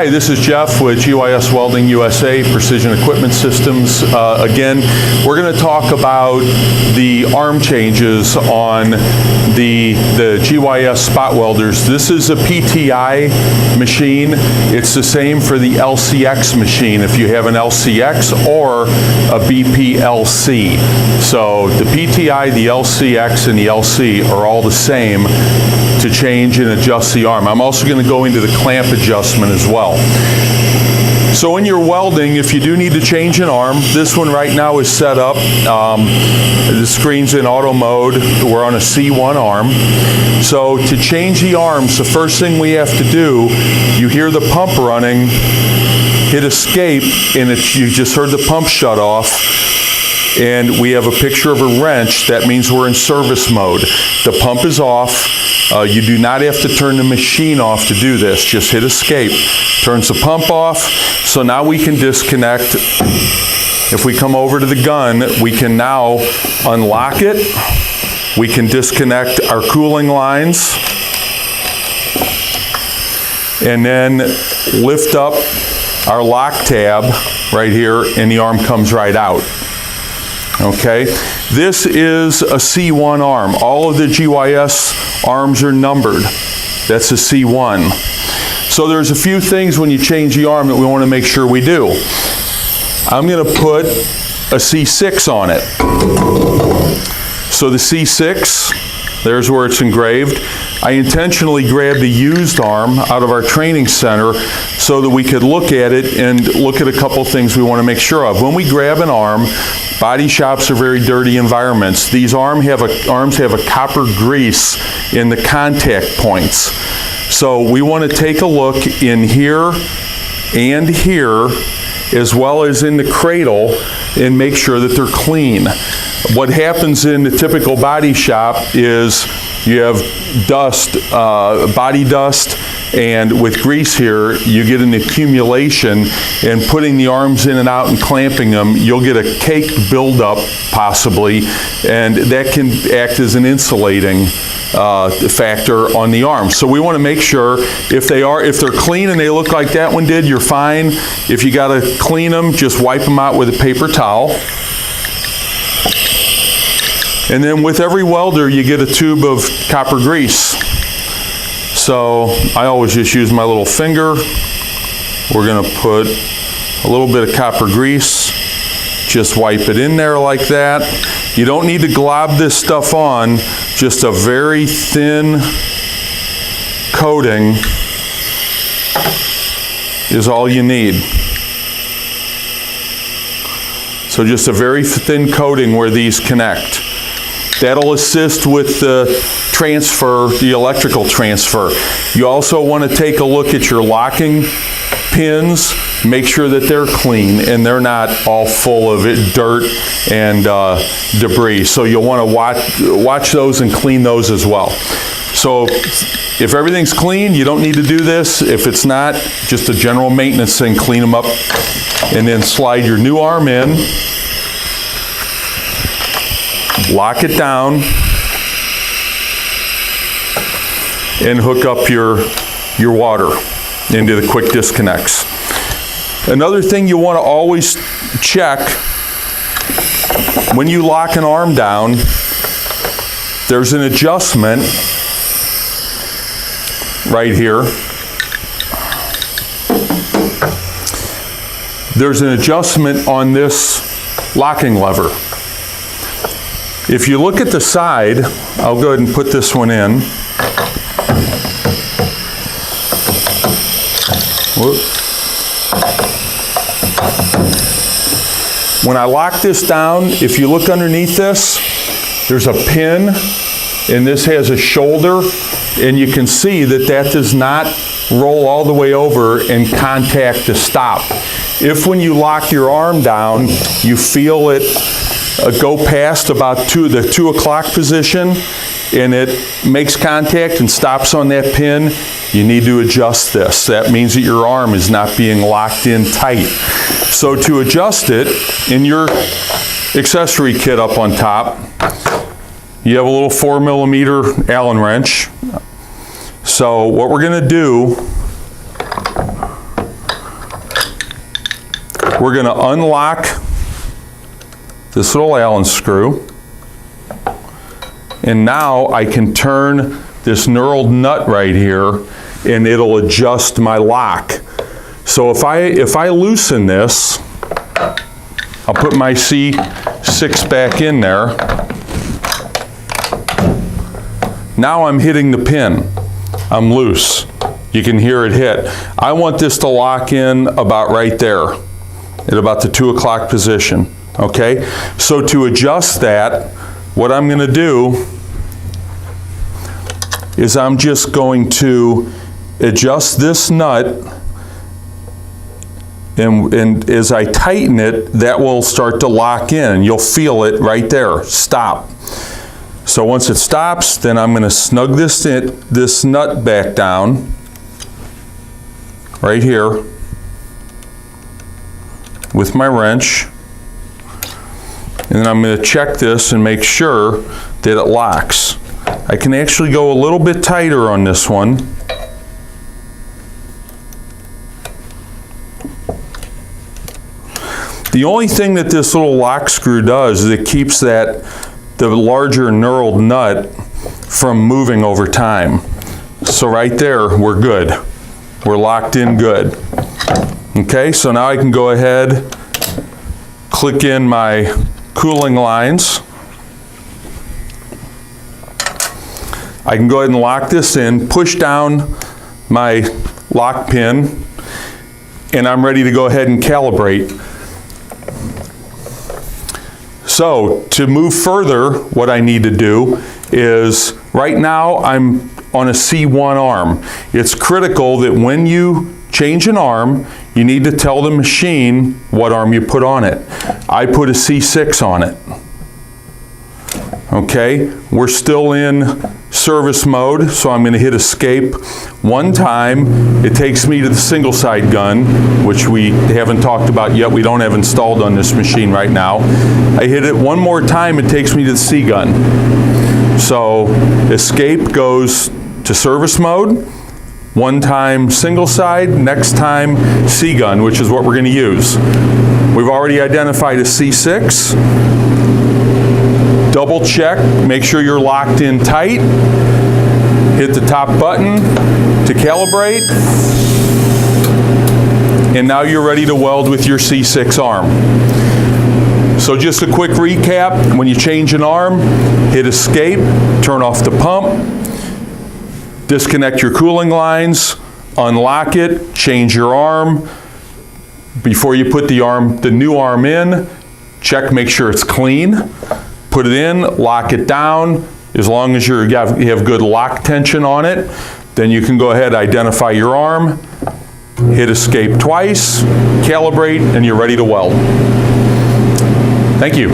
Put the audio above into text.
Hi, this is Jeff with GYS Welding USA, Precision Equipment Systems. Again, we're going to talk about the arm changes on the GYS spot welders. This is a PTI machine. It's the same for the LCX machine if you have an LCX or a BPLC. So the PTI, the LCX, and the LC are all the same to change and adjust the arm. I'm also going to go into the clamp adjustment as well. So in your welding, if you do need to change an arm, this one right now is set up. The screen's in auto mode. We're on a C1 arm. So to change the arms, the first thing we have to do, you hear the pump running, hit escape, and you just heard the pump shut off. And we have a picture of a wrench. That means we're in service mode. The pump is off. You do not have to turn the machine off to do this. Just hit escape. Turns the pump off. So now we can disconnect. If we come over to the gun, we can now unlock it. We can disconnect our cooling lines. And then lift up our lock tab right here, and the arm comes right out. Okay, this is a C1 arm. All of the GYS arms are numbered. That's a C1. So there's a few things when you change the arm that we want to make sure we do. I'm going to put a C6 on it. So the C6, there's where it's engraved. I intentionally grabbed a used arm out of our training center so that we could look at it and look at a couple things we want to make sure of. When we grab an arm, body shops are very dirty environments. These arms have a copper grease in the contact points. So we want to take a look in here and here, as well as in the cradle, and make sure that they're clean. What happens in the typical body shop is you have dust, body dust, and with grease here, you get an accumulation, and putting the arms in and out and clamping them, you'll get a cake buildup possibly, and that can act as an insulating factor on the arms. So we want to make sure if they're clean and they look like that one did, you're fine. If you got to clean them, just wipe them out with a paper towel. And then with every welder, you get a tube of copper grease. So I always just use my little finger. We're going to put a little bit of copper grease. Just wipe it in there like that. You don't need to glob this stuff on. Just a very thin coating is all you need. So just a very thin coating where these connect. That'll assist with the transfer, the electrical transfer. You also want to take a look at your locking pins. Make sure that they're clean and they're not all full of dirt and debris. So you'll want to watch those and clean those as well. So if everything's clean, you don't need to do this. If it's not, just a general maintenance thing, clean them up and then slide your new arm in. Lock it down and hook up your water into the quick disconnects. Another thing you want to always check when you lock an arm down, there's an adjustment right here. There's an adjustment on this locking lever. If you look at the side, I'll go ahead and put this one in. Whoop. When I lock this down, if you look underneath this, there's a pin, and this has a shoulder, and you can see that that does not roll all the way over and contact the stop. If when you lock your arm down, you feel it go past about the 2 o'clock position and it makes contact and stops on that pin, you need to adjust this. That means that your arm is not being locked in tight. So to adjust it, in your accessory kit up on top, you have a little 4mm Allen wrench. So what we're going to do we're going to unlock this little Allen screw. And now I can turn this knurled nut right here and it'll adjust my lock. So if I loosen this, I'll put my C6 back in there. Now I'm hitting the pin. I'm loose. You can hear it hit. I want this to lock in about right there, at about the 2 o'clock position, okay? So to adjust that, what I'm gonna do is I'm just going to adjust this nut, and as I tighten it, that will start to lock in. You'll feel it right there, stop. So once it stops, then I'm going to snug this nut back down, right here, with my wrench. And then I'm going to check this and make sure that it locks. I can actually go a little bit tighter on this one. The only thing that this little lock screw does is it keeps the larger knurled nut from moving over time. So right there, we're good. We're locked in good. Okay, so now I can go ahead, click in my cooling lines. I can go ahead and lock this in, push down my lock pin, and I'm ready to go ahead and calibrate. So to move further, what I need to do is, right now I'm on a C1 arm. It's critical that when you change an arm, you need to tell the machine what arm you put on it. I put a C6 on it. Okay, we're still in service mode, so I'm going to hit escape one time. It takes me to the single side gun, which we haven't talked about yet. We don't have installed on this machine right now. I hit it one more time, it takes me to the C gun. So escape goes to service mode, one time single side, next time C gun, which is what we're going to use. We've already identified a C6. Double check, make sure you're locked in tight. Hit the top button to calibrate. And now you're ready to weld with your C6 arm. So just a quick recap, when you change an arm, hit escape, turn off the pump, disconnect your cooling lines, unlock it, change your arm. Before you put the new arm in, check, make sure it's clean. Put it in, lock it down. As long as you have good lock tension on it, then you can go ahead, identify your arm, hit escape twice, calibrate, and you're ready to weld. Thank you.